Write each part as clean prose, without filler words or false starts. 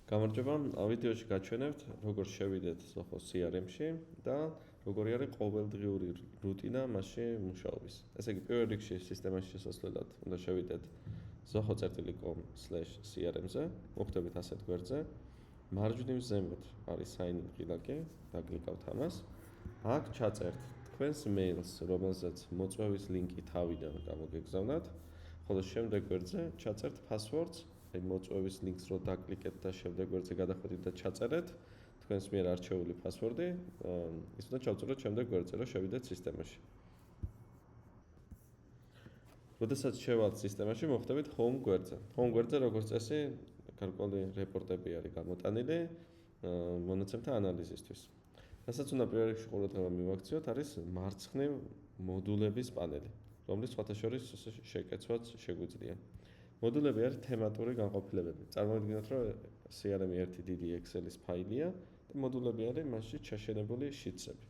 გამარჯობა, ვიდეოში გაჩვენებთ, როგორ შევიდეთ Zoho CRM-ში და როგორი არის ყოველდღიური რუტინა მასში მუშაობის. ესე იგი, პირველ რიგში სისტემაში შესასვლელად უნდა შევიდეთ zoho.com/crm-ზე, მოხვდებით ასეთ გვერდზე. მარჯვნივ ზემოთ არის sign in ღილაკი, დაკლიკავთ ამას. აქ ჩაწერთ თქვენს მეილს, რომელზეც მოწვევის ლინკი თავიდან გამოგეგზავნათ, ხოლო შემდეგ გვერდზე ჩაწერთ passwords. მოწვევის ლინკს რო დაკლიკეთ და შემდეგ გვერდზე გადახვიდეთ და ჩაწერეთ თქვენს მიერ არჩეული პასვორდი, ის უნდა ჩავწეროთ შემდეგ გვერდზე, რომ შევიდეთ სისტემაში. როდესაც შევალთ სისტემაში, მოხვდებით home გვერდზე. Home გვერდზე როგორც წესი, გარკვეული რეპორტები არის გამოტანილი მონაცემთა ანალიზისთვის. რასაც უნდა პირველ რიგში ყურადღება მივაქციოთ, არის მარცხნივ მოდულების პანელი, რომლის სხვათა შორის შეკეცვაც შეგვიძლია. მოდულები არის თემატური განყოფილებები. წარმოვიდგინოთ, რომ CRM-ი ერთი დიდი Excel-ის ფაილია და მოდულები არის მასში ჩაშენებული შიტსები.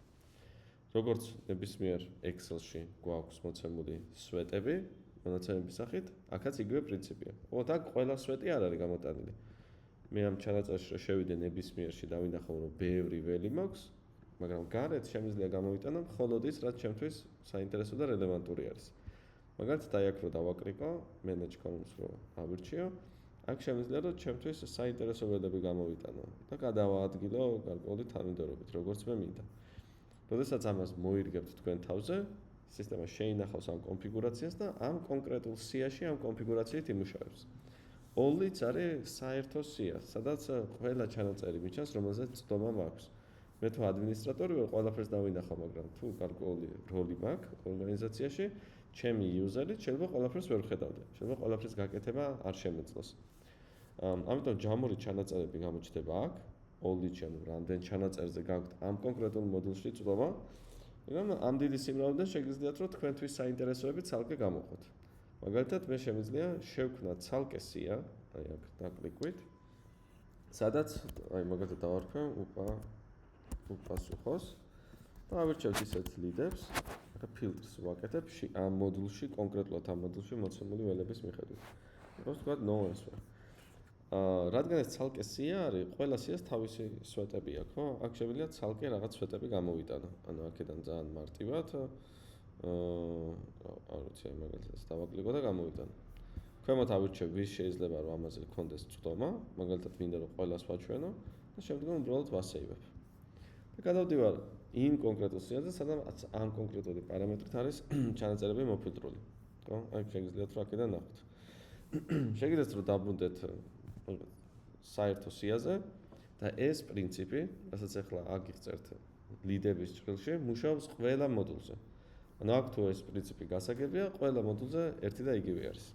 როგორც ნებისმიერ Excel-ში გვაქვს მოცემული სვეტები, მონაცემების სახით, აქაც იგივე პრინციპია. ოღონდ აქ ყველა სვეტი არ არის გამოტანილი. მე ამ ჩანაწერში რომ შევიდე ნებისმიერში და ვინახავ, რომ ბევრი ველი მაქვს, მაგრამ გარეთ შემიძლია გამოვიტანო მხოლოდ ის, რაც ჩემთვის საინტერესო და რელევანტური არის. მაგალითად, აი აქ რო დავაკრიკო, manage columns რო ავირჩიო, აქ შემიძლია რომ ჩემთვის საინტერესო ველები გამოვიტანო და გადავაადგილო გარკვეული თანმიმდევრობით, როგორც მე მინდა. როდესაც ამას მოირგებთ თქვენ თავზე, სისტემა შეინახავს ამ კონფიგურაციას და ამ კონკრეტულ სიაში ამ კონფიგურაციით იმუშავებს. All-იც არის საერთო სია, სადაც ყველა ჩანაწერი მიჩანს, რომელზეც ცდომა მაქვს. მე თუ ადმინისტრატორი ვარ, ყველაფერს დავინახავ, მაგრამ თუ გარკვეული როლი მაქვს ორგანიზაციაში, ჩემი იუზერით შეიძლება ყველაფერს ვერ ხედავდე. შეიძლება ყველაფრის გაკეთება არ შემეძლოს. ამიტომ ჯამური ჩანაწერები გამოჩნდება აქ, all-ში, ანუ რამდენ ჩანაწერზე გაქვთ ამ კონკრეტულ მოდულში წვდომა, მაგრამ ამ დიდი სიმრავლიდან შეგიძლიათ რომ თქვენთვის საინტერესოები ცალკე გამოყოთ. მაგალითად, მე შემიძლია შევქმნა ცალკე სია, აი აქ დაკლიკვით, სადაც აი მაგალითად დავარქვე უპასუხოს და ავირჩევთ ისეთ ლიდებს, და ფილტრს ვაკეთებ ამ მოდულში, კონკრეტულად ამ მოდულში მოცემული ველების მიხედვით. როგორც ვთქვათ, no answer. რადგან ეს ცალკე სია არის, ყველა სიას თავისი სვეტები აქვს, ხო? აქ შემიძლია ცალკე რაღაც სვეტები გამოვიტანო. ანუ აქედან ძალიან მარტივად არ ვიცი, მაგალითად დავაკლიკო და გამოვიტანო. ქვემოთ ავირჩევ, ვის შეიძლება რომ ამაზე გქონდეს წვდომა, მაგალითად მინდა რომ ყველას ვაჩვენო და შემდგომ უბრალოდ ვასეივებ. და გადავდივარ იმ კონკრეტულ სიაზე, სადაც ამ კონკრეტული პარამეტრით არის ჩანაწერები მოფილტრული. ხო? აი შეგიძლიათ რომ აქედან ნახოთ. შეგიძლიათ რომ დაბრუნდეთ საერთო სიაზე და ეს პრინციპი, რასაც ახლა აგიღწევთ ლიდების ჭრილში, მუშაობს ყველა მოდულზე. ანუ აქ თუ ეს პრინციპი გასაგებია, ყველა მოდულზე ერთი და იგივე არის.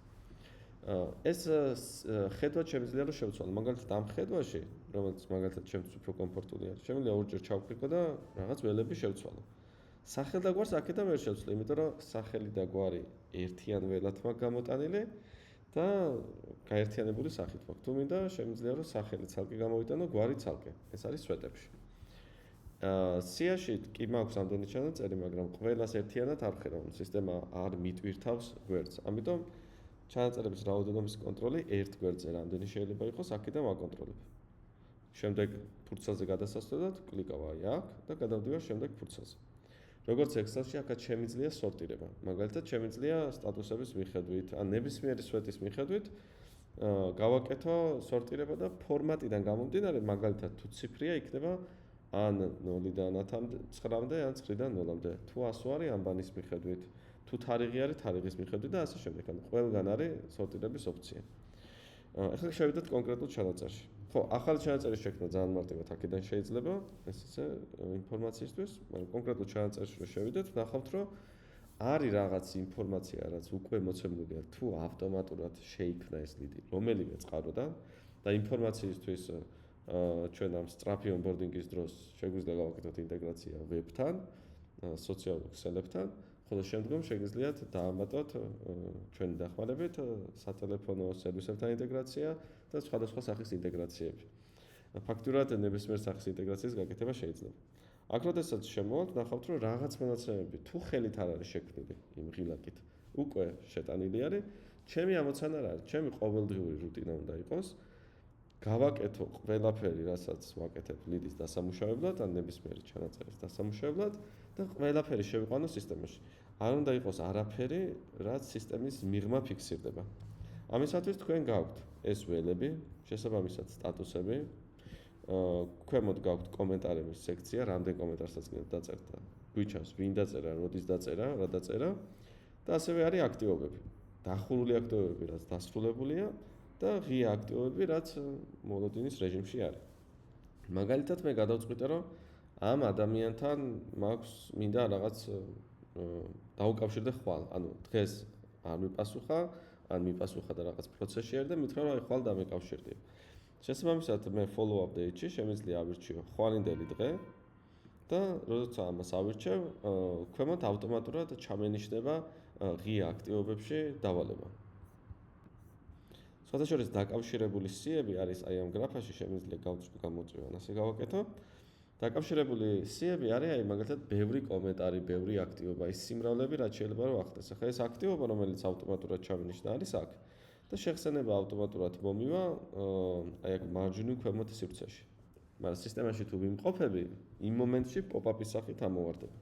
ეს ხედვა შემიძლია რომ შევცვალო. მაგალითად, ამ ხედვაში, რომელიც მაგალითად ჩემთვის უფრო კომფორტული არის, შემიძლია ორჯერ ჩავკრიკო და რაღაც ველები შევცვალო. სახელ და გვარს აქედან ვერ შევცვლი, იმიტომ რომ სახელი და გვარი ერთიან ველად მაქვს გამოტანილი და გაერთიანებული სახით მაქვს. თუ მინდა, შემიძლია რომ სახელი ცალკე გამოვიტანო, გვარი ცალკე. ეს არის სვეტებში. სიაში კი მაქვს ამდენი ჩანაწერი, მაგრამ ყველას ერთიანად არ ხედავ. სისტემა არ მიტვირთავს გვერდს. ამიტომ ჩანაწერების რაოდენობის კონტროლი ერთ გვერდზე რამდენი შეიძლება იყოს, აქედან ვაკონტროლებ. შემდეგ ფურცელზე გადასასვლელად კლიკავ აი აქ და გადავდივარ შემდეგ ფურცელზე. როგორც Excel-ში აქაც შემიძლია სორტირება. მაგალითად, შემიძლია სტატუსების მიხედვით, ან ნებისმიერი სვეტის მიხედვით გავაკეთო სორტირება და ფორმატიდან გამომდინარე, მაგალითად, თუ ციფრია იქნება ან 0-დან 9-მდე, ან 9-დან 0-მდე. თუ 100 არის ანბანის მიხედვით, თუ თარიღი არის თარიღის მიხედვით და ასე შემდეგ. ანუ ყველგან არის სორტირების ოფცია. ახლა შევიდეთ კონკრეტულ ჩანაწერში. ხო, ახალი ჩანაწერი შექმნა ძალიან მარტივად აქედან შეიძლება, ეს ისე ინფორმაციისთვის, მაგრამ კონკრეტულ ჩანაწერში რომ შევიდეთ, ნახავთ, რომ არის რაღაც ინფორმაცია, რაც უკვე მოცემულია, თუ ავტომატურად შეიქმნა ეს ლიდი, რომელიმე წყაროდან და ინფორმაციისთვის ჩვენ ამ სწრაფი ონბორდინგის დროს შეგვიძლია გავაკეთოთ ინტეგრაცია ვებთან, სოციალურ ქსელებთან, ხოლო შემდგომ შეგიძლიათ დაამატოთ ჩვენი დახმარებით სატელეფონო სერვისებთან ინტეგრაცია და სხვადასხვა სახის ინტეგრაციები. ფაქტურად ნებისმიერ სახის ინტეგრაციის გაკეთება შეიძლება. აქ როდესაც შემოვალთ, ნახავთ, რომ რაღაც მონაცემები თუ ხელით არ არის შექმნილი იმ ღილაკით, უკვე შეტანილი არის, ჩემი ამოცანა რა არის? ჩემი ყოველდღიური რუტინა უნდა იყოს გავაკეთო ყველაფერი, რასაც ვაკეთებ ლიდის დასამუშავებლად, ან ნებისმიერი ჩანაწერის დასამუშავებლად და ყველაფერი შევიყვანო სისტემაში. არ უნდა იყოს არაფერი, რაც სისტემის მიღმა ფიქსირდება. ამისათვის თქვენ გაქვთ ეს ველები, შესაბამისად სტატუსები, ქვემოთ გაქვთ კომენტარების სექცია, რამდენ კომენტარსაც გინდათ დაწერთ და გვიჩანს ვინ დაწერა, როდის დაწერა, რა დაწერა და ასევე არის აქტივობები. დახურული აქტივობები, რაც დასრულებულია და ღია აქტივობები, რაც მოლოდინის რეჟიმში არის. მაგალითად, მე გადავწყვიტე, რომ ამ ადამიანთან მაქვს მინდა რაღაც დაუკავშირდე ხვალ. ანუ დღეს არ მიპასუხა, ან მიპასუხა და რაღაც პროცესში არის და მითხრა, რომ აი ხვალ დამეკავშირდიო. შესაბამისად, მე follow-up date-ში შემიძლია ავირჩიო ხვალინდელი დღე და როცა ამას ავირჩევ, ქვემოთ ავტომატურად ჩამენიშნება ღია აქტივობებში დავალება. სხვადასხვა დაკავშირებული სიები არის აი ამ გრაფაში შემიძლია გამოწვევან ასე გავაკეთო. დაკავშირებული სიები არის აი მაგალითად ბევრი კომენტარი, ბევრი აქტივობა, ის სიმრავლეები რაც შეიძლება რომ ახდეს. ახლა ეს აქტივობა რომელიც ავტომატურად ჩამენიშნა არის აქ და შეხსენება ავტომატურად მომივა აი აქ მარჯვნივ ქვემოთ სივრცეში. მაგრამ სისტემაში თუ ვიმყოფები, იმ მომენტში pop-up-ის სახით ამოვარდება.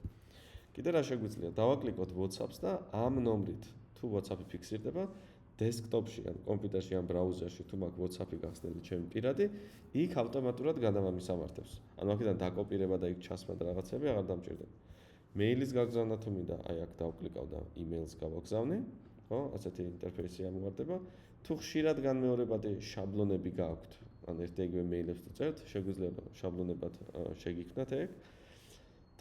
კიდე რა შეგვიძლია? დავაკლიკოთ WhatsApp-ს და ამ ნომრით თუ WhatsApp-ი ფიქსირდება, დესკტოპში ან კომპიუტერში ან ბრაუზერში თუ მაქვს WhatsApp-ი გახსნილი ჩემი პირადი, იქ ავტომატურად გადამამის ამართებს. ანუ აქედან დაკოპირება და იქ ჩასმა და რაღაცები აღარ დამჭირდება. მეილის გაგზავნა თუ მინდა, აი აქ დავკლიკავ და email-ს გავაგზავნე, ხო? ასეთი ინტერფეისი ამოვარდება. თუ ხშირად განმეორებადი შაბლონები გაქვთ, ან ერთ-იგივე მეილებს თუ წერთ, შეგვიძლია შაბლონებად შეგიქმნათ ეგ.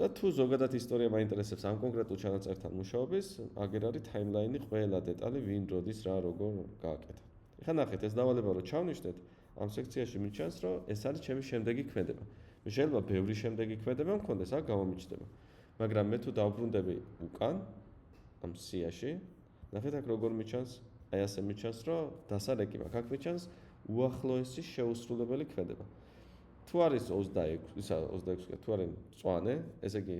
და თუ ზოგადად ისტორია მაინტერესებს ამ კონკრეტულ ჩანაწერთან მუშაობის, აგერ არის timeline-ი ყველა დეტალი, ვინ როდის რა როგორ გააკეთა. ეხლა ნახეთ, ეს დავალება რომ ჩავნიშნეთ, ამ სექციაში მიჩანს, რომ ეს არის ჩემი შემდეგი ქმედება. შეიძლება ბევრი შემდეგი ქმედება მქონდეს, აქ გამომიჩნდება. მაგრამ მე თუ დავბრუნდები უკან ამ სიაში, ნახეთ აქ როგორ მიჩანს, აი ასე მიჩანს, რომ დასალეკი მაქვს, აქ მიჩანს უახლოესი შეუსრულებელი ქმედება. თუ არის 26, თუ არის მწვანე, ესე იგი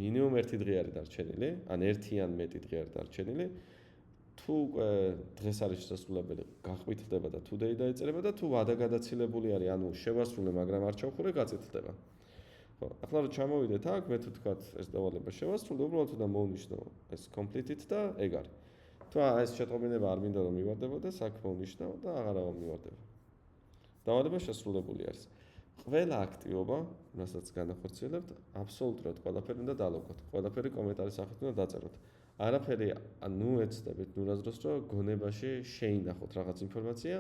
მინიმუმ 1 დღე არის დარჩენილი, ან 1 ან მეტი დღე არის დარჩენილი. თუ დღეს არის შესაძლებელი, გაყვითლდება და today დაეწერება და თუ ვადა გადაცილებული არის, ანუ შევასრულე, მაგრამ არ ჩავხურე, გაწითლდება. ხო, ახლა რომ ჩამოვიდეთ აქ, მე თუ თქვათ ეს დავალება შევასრულე, უბრალოდ უნდა მოვნიშნო ეს completed და ეგ არის. თუ ეს შეტყობინება არ მინდა რომ მივარდებოდეს, აქ მოვნიშნავ და აღარავა მივარდება. დავალება შესრულებული არის. ყველა აქტივობა, რასაც განახორციელებთ, აბსოლუტურად ყველაფერი უნდა დალოგოთ. ყველაფერი კომენტარის სახით უნდა დაწეროთ. არაფერი ნუ ეცდებით ნურაზროს, რომ გონებაში შეინახოთ რაღაც ინფორმაცია,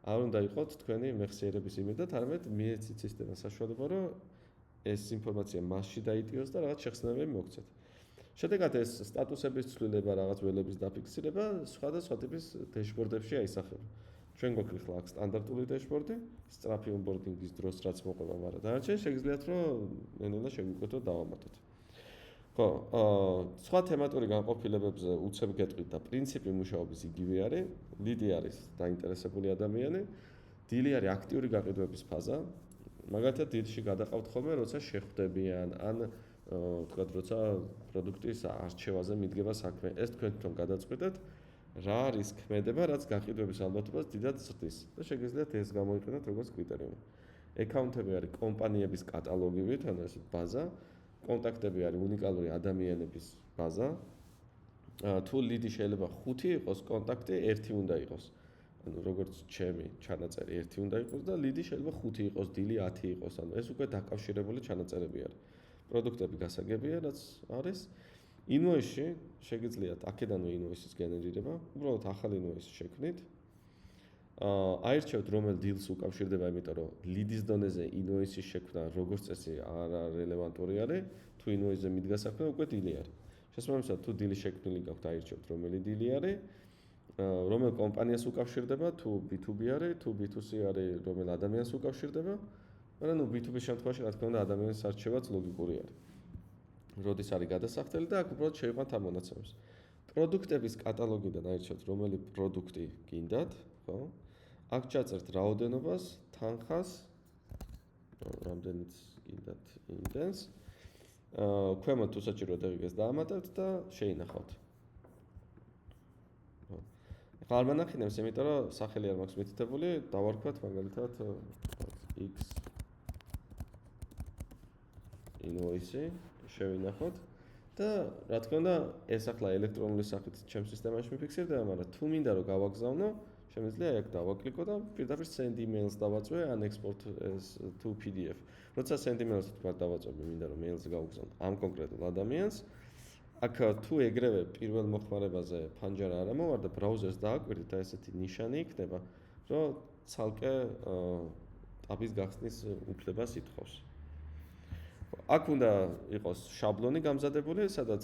არ უნდა იყოთ თქვენი მეხსიერების იმედად, არამედ მიეცით სისტემას საშუალება, რომ ეს ინფორმაცია მასში დაიტიოს და რაღაც შეხსნებები მოგცეთ. შედეგად ეს სტატუსების ცვლილება, რაღაც ველების დაფიქსირება სხვადასხვა ტიპის დეშბორდებში აისახება. ჩვენ გვაქვს ახლა აქ სტანდარტული დეშბორდი, სწრაფი ონბორდინგის დროს რაც მოყვება, მაგრამ დანარჩენი შეგიძლიათ რომ ნელა შეგვიკვეთოთ დავამატოთ. ხო, სხვა თემატური განყოფილებებზე უცებ გეტყვით და პრინციპი მუშაობის იგივე არის. ლიდი არის დაინტერესებული ადამიანი, 딜ი არის აქტიური გაყიდვების ფაზა. მაგალითად, დილში გადაყავთ ხოლმე, როცა შეხვდებიან, ან თქვათ, როცა პროდუქტის არჩევაზე მიდგება საქმე. ეს თქვენ თვითონ გადაწყვეტეთ. რა არის ქმედება, რაც გაყიდვების ალბათობას დიდად ზრდის და შეგიძლიათ ეს გამოიყენოთ როგორც კრიტერიუმი. აკაუნტები არის კომპანიების კატალოგივით, ანუ ეს ბაზა, კონტაქტები არის უნიკალური ადამიანების ბაზა. თუ ლიდი შეიძლება 5 იყოს კონტაქტი, 1 უნდა იყოს. ანუ როგორც ჩემი ჩანაწერი 1 უნდა იყოს და ლიდი შეიძლება 5 იყოს, 딜ი 10 იყოს, ანუ ეს უკვე დაკავშირებული ჩანაწერები არის. პროდუქტები გასაგებია, რაც არის. Invoice-ში შეგიძლიათ აქედანვე invoice-ის გენერირება, უბრალოდ ახალი invoice შექმნით. აირჩევთ რომელ დილს უკავშირდება, იმიტომ რომ lead-ის დონეზე invoice-ის შექმნა როგორც წესი არ რელევანტური არის, თუ invoice-ზე მიდგა საქმე, უკვე 딜ი არის. შესაბამისად, თუ 딜ი შექმნილი გაქვთ, აირჩევთ რომელი დილი არის, რომელ კომპანიას უკავშირდება, თუ B2B არის, თუ B2C არის, რომელ ადამიანს უკავშირდება, მაგრამ ნუ B2B შემთხვევაში რა თქმა უნდა ადამიანის არჩევაც ლოგიკური არის. როდის არის გადასახდელი და აქ უბრალოდ შევიყვანთ ამ მონაცემებს. პროდუქტების კატალოგიდან აირჩევთ რომელი პროდუქტი გინდათ, ხო? აქ ჩაწერთ რაოდენობას, თანხას, რამდენიც გინდათ იმდენს. ქვემოთ თუ საჭიროა ეგ ეს დაამატებთ და შეინახავთ. ხა არ მანახინებს, იმიტომ რომ სახელი არ მაქვს მითითებული, დავარქვათ მაგალითად x invoice შევინახოთ და რა თქმა უნდა ეს ახლა ელექტრონული სახით ჩემს სისტემაში მიფიქსირდება, მაგრამ თუ მინდა რომ გავაგზავნო, შემიძლია აქ დავაკლიკო და პირდაპირ send emails დავაწვე ან export as to PDF. როცა send emails თქვა დავაწვევი, მინდა რომ mails გავაგზავნო ამ კონკრეტულ ადამიანს, აქ თუ ეგრევე პირველ მოხმარებაზე ფანჯარა არ ამოვარდა, ბრაუზერს დააკვირდით და ესეთი ნიშანი იქნება, რომ ცალკე ტაბის გახსნის უფლებას ითხოვს. აქ უნდა იყოს შაბლონი გამზადებული, სადაც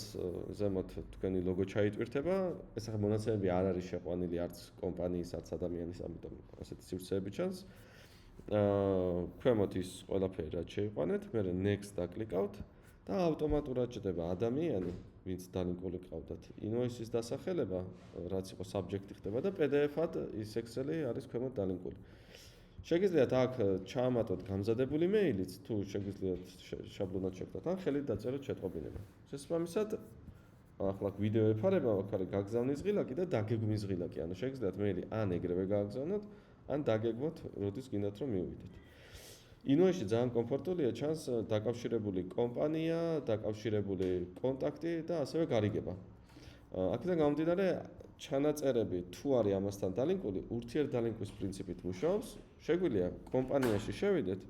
ზემოთ თქვენი ლოგო ჩაიტვირთება. ეს ახლა მონაცემები არ არის შეყვანილი არც კომპანიის, არც ადამიანის, ამიტომ ასეთი სივრცეები ჩანს. ქვემოთ ის ყველაფერი რაც შეიყვანეთ, მე next დაკლიკავთ და ავტომატურად ჭდება ადამიანი, ვინც დალინკული ყავდათ invoice-ის დასახელება, რაც იყო subject-ი ხდება და PDF-ად ის Excel-ი არის ქვემოთ დალინკული. შეგიძლიათ აქ ჩაამატოთ გამზადებული მეილიც, თუ შეგიძლიათ შაბლონად შეგდათ, ან ხელით დაწეროთ შეტყობინება. შესაბამისად, ახლა ვიდეო ეფარება, აქ არის გაგზავნის ღილაკი და დაგეგმვის ღილაკი. ანუ შეგიძლიათ მეილი ან ეგრევე გააგზავნოთ, ან დაგეგმოთ, როდის გინდათ რომ მივიდეთ. Invoice-ში ძალიან კომფორტულია, ჩანს დაკავშირებული კომპანია, დაკავშირებული კონტაქტი და ასევე გარიგება. აქედან გამომდინარე, ჩანაწერები თუ არის ამასთან დალინკული, ურთიერთდალინკვის პრინციპით მუშაობს. შეგვიძლია კომპანიაში შევიდეთ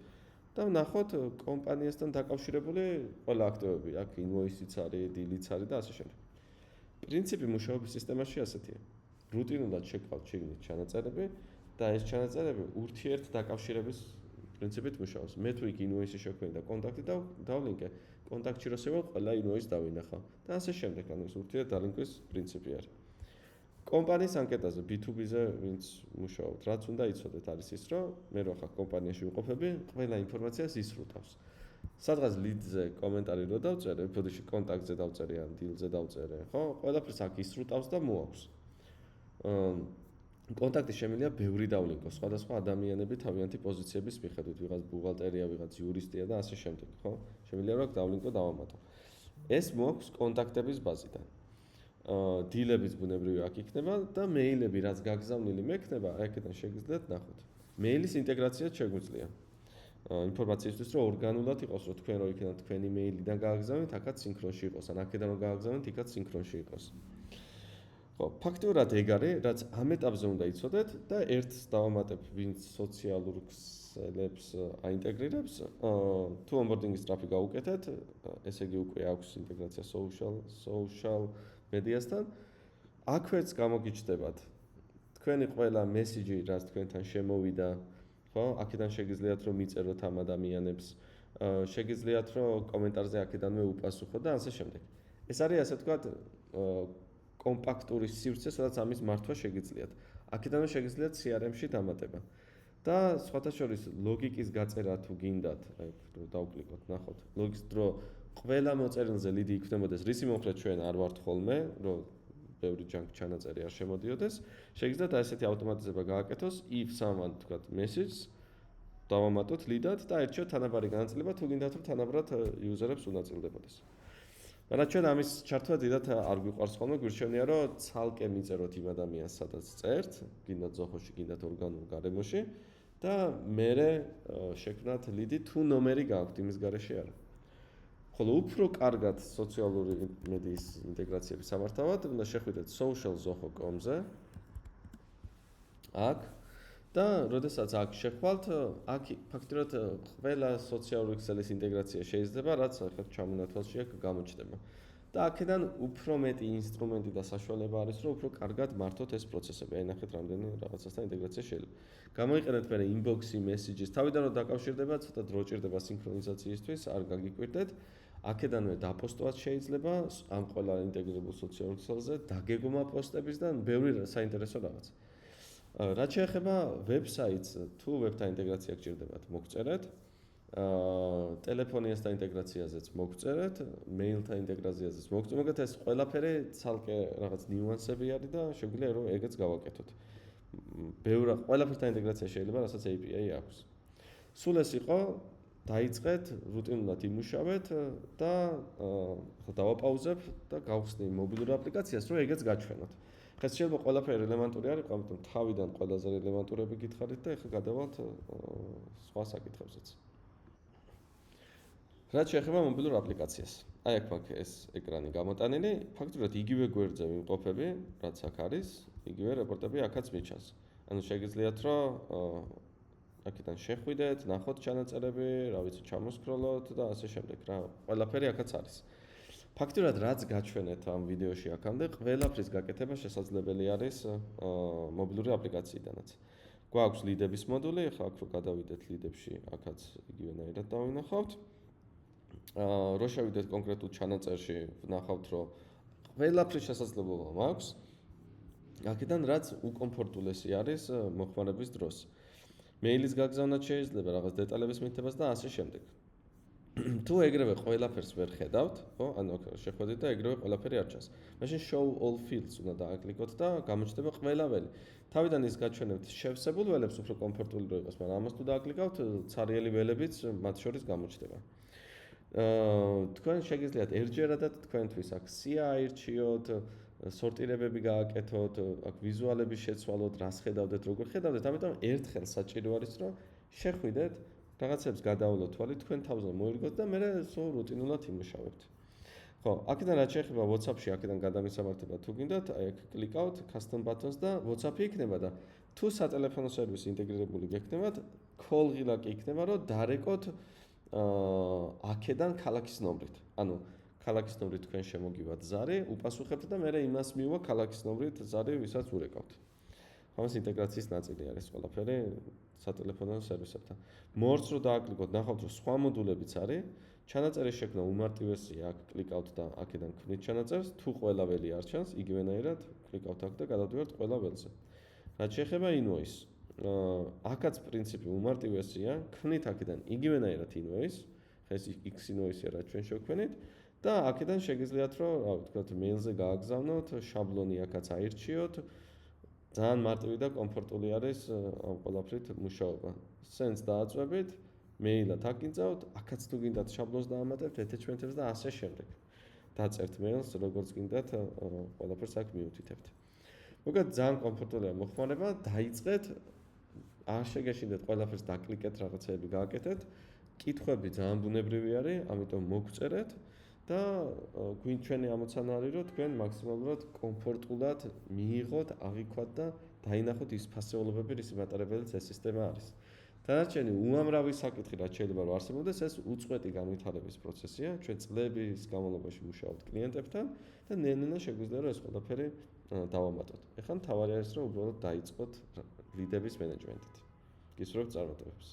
და ვნახოთ კომპანიასთან დაკავშირებული ყველა აქტივობები. აქ invoice-იც არის, deal-იც არის და ასე შემდეგ. პრინციპი მუშაობის სისტემაში ასეთია. რუტინულად შეკავთ შიგნით ჩანაწერები და ეს ჩანაწერები ურთიერთდაკავშირების პრინციპით მუშაობს. მე თუ იქ invoice-ი შექმნი და კონტაქტი დავლინკე, კონტაქტში რო შევალ, ყველა invoice დავინახავ და ასე შემდეგ, ანუ ეს ურთიერთდალინკვის პრინციპი არის. კომპანიის ანკეტაზე B2B-ზე ვინც მუშაობთ, რაც უნდა იცოდეთ არის ის, რომ მე რო ხარ კომპანიაში ვიყოფები, ყველა ინფორმაციას ისრუტავს. სადღაც lead-ზე კომენტარი რო დავწერე, ბოდიში კონტაქტზე დავწერე ან deal-ზე დავწერე, ხო? ყველაფერს აქ ისრუტავს და მოაქვს. კონტაქტი შემიძლია ბევრი დავლინკოს, სხვადასხვა ადამიანები თავიანთი პოზიციების მიხედვით, ვიღაც ბუღალტერია, ვიღაც იურისტია და ასე შემდეგ, ხო? შემიძლია რომ დავლინკო, დავამატო. ეს მოაქვს კონტაქტების ბაზიდან. დილების ბუნებრივი აქ იქნება და მეილები რაც გაგზავნილი მექნება, აქედან შეგიძლიათ ნახოთ. მეილის ინტეგრაციაც შეგვიძლია. ინფორმაციისთვის რომ ორგანულად იყოს, რომ თქვენ რო იქნებ თქვენი მეილიდან გააგზავნეთ, აქაც სინქრონში იყოს, ან აქედან რომ გააგზავნეთ, იქაც სინქრონში იყოს. ხო, ფაქტიურად ეგ არის, რაც ამ ეტაპზე უნდა იცოდეთ და ერთს დავამატებ, ვინც სოციალურ ქსელებს აინტეგრირებს, თუ onboarding-ის ტრაფი გაუკეთეთ, ესე იგი უკვე აქვს ინტეგრაცია social media-სთან, აქვეც გამოგიჩნდებათ თქვენი ყველა მესიჯი, რაც თქვენთან შემოვიდა, ხო? აქედან შეგიძლიათ რომ მიწეროთ ამ ადამიანებს, შეგიძლიათ რომ კომენტარზე აქედანვე უპასუხოთ და ასე შემდეგ. ეს არის ასე ვთქვათ კომპაქტური სივრცე, სადაც ამის მართვა შეგიძლიათ. აქედანვე შეგიძლიათ CRM-ში დამატება. და სხვათა შორის ლოგიკის გაწერა თუ გინდათ, აი რომ დავკლიკოთ, ნახოთ. ლოგიკის დრო ყველა მოწერილზე ლიდი იქნებოდეს, რისი მომხრე ჩვენ არ ვართ ხოლმე, რომ ბევრი ჯანკ ჩანაწერი არ შემოდიოდეს. შეგიძლიათ ასეთი ავტომატიზება გააკეთოს, if someone თქვათ message დავამატოთ ლიდად და ერჩიოთ თანაბარი განაწილება, თუ გინდათ რომ თანაბრად იუზერებს უნაწილდებოდეს. მაგრამ ჩვენ ამის ჩართვა დიდად არ გვიყვარს ხოლმე, გვირჩევნია რომ ცალკე მიწეროთ იმ ადამიანს, სადაც წერთ, გინდათ ზოხოში, გინდათ ორგანულ გარემოში და მერე შექმნათ ლიდი თუ ნომერი გაქვთ იმის გარეშე არა. ხოლო უფრო კარგად სოციალური მედიის ინტეგრაციების სამართავად უნდა შეხვიდეთ social.zoho.com-ზე. აქ და როდესაც აქ შეხვალთ, აქ ფაქტიურად ყველა სოციალური ქსელის ინტეგრაცია შეიძლება, რაც ახლა ჩამონათვალში აქ გამოჩნდება. და აქედან უფრო მეტი ინსტრუმენტი და საშუალება არის, რომ უფრო კარგად მართოთ ეს პროცესები. აი ნახეთ, რამდენი რაღაცასთან ინტეგრაცია შეიძლება. გამოიყენეთ მე inbox-ი, messages, თავიდან რომ დაკავშირდება, ცოტა დრო ჭირდება სინქრონიზაციისთვის, არ გაგიკვირდეთ. აქედანვე დაპოსტვაც შეიძლება ამ ყველა ინტეგრირებულ სოციალურ ქსელზე, დაგეგმა პოსტების და ბევრი საინტერესო რაღაც. რაც შეეხება ვებსაიტს, თუ ვებთან ინტეგრაცია გჭირდებათ, მოგწერეთ. ტელეფონიასთან ინტეგრაციაზეც მოგწერეთ, მეილთან ინტეგრაციაზეც მოგწერეთ. მოგეთ ეს ყველაფერი ცალკე რაღაც ნიუანსები არის და შეგვიძლია რომ ეგეც გავაკეთოთ. ბევრი ყველაფერთან ინტეგრაცია შეიძლება, რასაც API აქვს. სულ ეს იყო, დაიწყეთ, რუტინულად იმუშავეთ და დავაპაუზებ და გავხსნი მობილურ აპლიკაციას, რომ ეგეც გაჩვენოთ. ხეს შეიძლება ყველაფერი რელევანტური არ იყო, ამიტომ თავიდან ყველაზე რელევანტურები გითხარით და ეხლა გადავალთ სხვა საკითხებზეც. რაც შეეხება მობილურ აპლიკაციას. აი აქ მაქვს ეს ეკრანი გამოტანილი, ფაქტობრივად იგივე გვერდზე ვიმყოფები, რაც აქ არის, იგივე რეპორტები აქაც მიჩანს. ანუ შეგიძლიათ რომ აქედან შეხვიდეთ, ნახოთ ჩანაწერები, რა ვიცი, ჩამოსკროლოთ და ასე შემდეგ რა. ყველაფერი აქაც არის. ფაქტობრივად რაც გაჩვენეთ ამ ვიდეოში აქამდე, ყველაფრის გაკეთება შესაძლებელი არის მობილური აპლიკაციიდანაც. გვაქვს ლიდების მოდული, ახლა აქ რო გადავიდეთ ლიდებში, აქაც იგივენაირად დავინახავთ. რო შევიდეთ კონკრეტულ ჩანაწერში, ვნახავთ, რომ ყველაფრის შესაძლებლობა მაქვს. აქედან რაც უკომფორტულესი არის მოხმარების დროს. მეილის გაგზავნაც შეიძლება, რაღაც დეტალების მითებას და ასე შემდეგ. თუ ეგრევე ყველაფერს ვერ ხედავთ, ხო? ანუ შეხვედრით და ეგრევე ყველაფერი არ ჩანს. მაშინ show all fields უნდა დააკლიკოთ და გამოჩნდება ყველა ველი. თავიდან ის გაჩვენებთ შევსებულ ველებს, უფრო კომფორტული რო იყოს, მაგრამ ამას თუ დააკლიკავთ, ცარიელი ველებიც მათ შორის გამოჩნდება. თქვენ შეგიძლიათ ერთჯერადად თქვენთვის აქ სია აირჩიოთ, სორტირებები გააკეთოთ, აქ ვიზუალები შეცვალოთ, რას ხედავდეთ, როგორ ხედავდეთ, ამიტომ ერთხელ საჭირო არის, რომ შეხვიდეთ, რაღაცებს გადაავლოთ თვალი, თქვენ თავზე მოერგოთ და მერე სულ რუტინულად იმუშავებთ. ხო, აქედან რაც შეეხება WhatsApp-ში, აქედან გადამისამართება თუ გინდათ, აი აქ კლიკავთ custom buttons და WhatsApp-ი იქნება და თუ სატელეფონო სერვისი ინტეგრირებული გექნებათ, call ღილაკი იქნება, რომ დარეკოთ აქედან ქალაქის ნომრით. ანუ ქალაქის ნომრით თქვენ შემოგივათ ზარი, უპასუხებთ და მერე იმას მივა ქალაქის ნომრით ზარი, ვისაც ურეკავთ. ამას ინტეგრაციის ნაწილი არის ყველაფერი სატელეფონო სერვისებთან. მორც რო დააკლიკოთ, ნახავთ, რომ სხვა მოდულებიც არის. ჩანაწერის შექმნა უმარტივესია, აქ კლიკავთ და აქედან ქმნით ჩანაწერს, თუ ყველა ველი არ ჩანს, იგივენაირად კლიკავთ აქ და გადავდივართ ყველა ველზე. რაც შეეხება invoice, აქაც პრინციპი უმარტივესია, ქმნით აქედან იგივენაირად invoice, ეს X invoice-ია, რაც ჩვენ შევქმნით და აქედან შეგიძლიათ რომ, რა ვთქვათ, მეილზე გააგზავნოთ, შაბლონი აქაც აირჩიოთ. ძალიან მარტივი და კომფორტული არის ამ ყველაფრით მუშაობა. სენს დააწვევით, მეილად აკინძავთ, აქაც თუ გინდათ შაბლონს დაამატებთ, attachment-ებს და ასე შემდეგ. დაწერთ მეილს, როგორც გინდათ, ყველაფერს აქ მიუთითებთ. მოკლედ ძალიან კომფორტულია მოხმარება, დაიწყეთ, არ შეგეშინდეთ ყველაფერს დაკლიკეთ, რაღაცეები გააკეთეთ. კითხვები ძალიან ბუნებრივი არის, ამიტომ მოგწერეთ და ჩვენი ამოცანა არის, რომ თქვენ მაქსიმალურად კომფორტულად მიიღოთ, აღიქვათ და დაინახოთ ის ფასეულობები, რის მატარებელიც ეს სისტემა არის. დანარჩენი უამრავი საკითხი, რაც შეიძლება რომ არსებობდეს, ეს უწყვეტი განვითარების პროცესია. ჩვენ წლების განმავლობაში მუშაობთ კლიენტებთან და ნელ-ნელა შეგვიძლია რომ ეს ყველაფერი დავამატოთ. ეხლა მთავარი არის რომ უბრალოდ დაიწყოთ ლიდების მენეჯმენტით. გისურვებთ წარმატებებს.